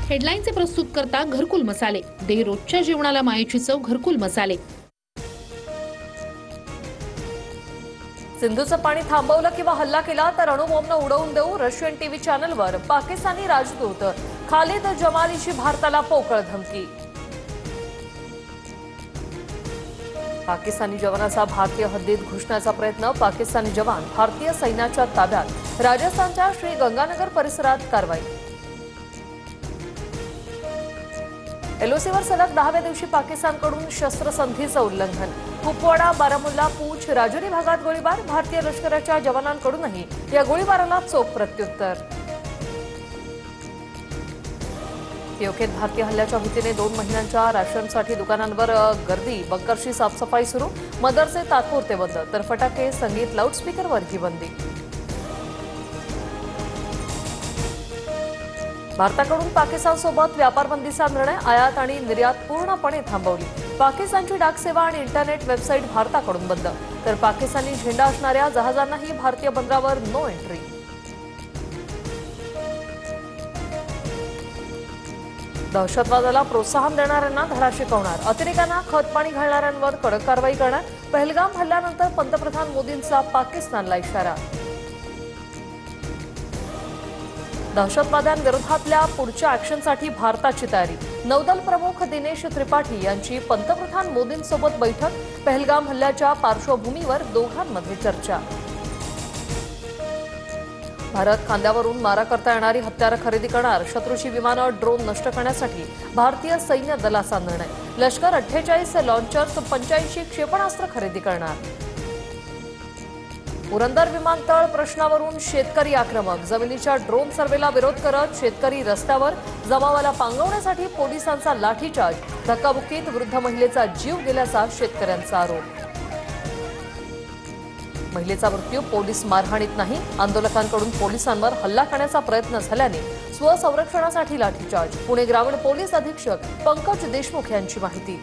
हेडलाईनचे प्रस्तुत करता घरकुल मसाले, दे रोजच्या जेवणाला मायेची चव घरकुल मसाले। सिंधूचं पाणी थांबवलं किंवा हल्ला केला तर अणुबॉम्बनं उडवून देऊ, रशियन टीव्ही चॅनलवर पाकिस्तानी राजदूत खालिद जमालीची भारताला पोकळ धमकी। पाकिस्तानी जवानाचा भारतीय हद्दीत घुसण्याचा प्रयत्न, पाकिस्तानी जवान भारतीय सैन्याच्या ताब्यात, राजस्थानच्या श्री गंगानगर परिसरात कारवाई। एलओसीवर सलग 10व्या दिवशी पाकिस्तानकडून शस्त्रसंधीचं उल्लंघन, कुपवाडा, बारामुल्ला, पूंछ, राजौरी भागात गोळीबार, भारतीय लष्कराच्या जवानांकडूनही या गोळीबाराला चोख प्रत्युत्तर। पीओकेत भारतीय हल्ल्याच्या भीतीने 2 महिन्यांच्या राशनसाठी दुकानांवर गर्दी, बंकरची साफसफाई सुरू, मदरसे तात्पुरते बंद, तर फटाके, संगीत, लाऊडस्पीकरवर ही बंदी। भारताकडून पाकिस्तानसोबत व्यापार बंदीचा निर्णय, आयात आणि निर्यात पूर्णपणे थांबवली, पाकिस्तानची डाक सेवा आणि इंटरनेट वेबसाईट भारताकडून बंद, तर पाकिस्तानी झेंडा असणाऱ्या जहाजांनाही भारतीय बंदरावर नो एंट्री। दहशतवादाला प्रोत्साहन देणाऱ्यांना धडा शिकवणार, अतिरेक्यांना खतपाणी घालणाऱ्यांवर कडक कारवाई करणार, पहलगाम हल्ल्यानंतर पंतप्रधान मोदींचा पाकिस्तानला इशारा। दहशतवाद्यांविरोधातल्या पुढच्या ॲक्शनसाठी भारताची तयारी, नौदल प्रमुख दिनेश त्रिपाठी यांची पंतप्रधान मोदींसोबत बैठक, पहलगाम हल्ल्याच्या पार्श्वभूमीवर दोघांमध्ये चर्चा। भारत खांद्यावरून मारा करता येणारी हत्यारं खरेदी करणार, शत्रूची विमानं, ड्रोन नष्ट करण्यासाठी भारतीय सैन्य दलाचा निर्णय, लष्कर 48 लॉन्चर्स, 85 क्षेपणास्त्र खरेदी करणार। पुरंदर विमानतळ प्रश्नावरून शेतकरी आक्रमक, जमिनीच्या ड्रोन सर्वेला विरोध करत शेतकरी रस्त्यावर, जमावाला पांगवण्यासाठी पोलिसांचा लाठीचार्ज, धक्काबुक्कीत वृद्ध महिलेचा जीव गेल्याचा शेतकऱ्यांचा आरोप। महिलेचा मृत्यू पोलीस मारहाणीत नाही, आंदोलकांकडून पोलिसांवर हल्ला करण्याचा प्रयत्न झाल्याने स्वसंरक्षणासाठी लाठीचार्ज, पुणे ग्रामीण पोलीस अधीक्षक पंकज देशमुख यांची माहिती।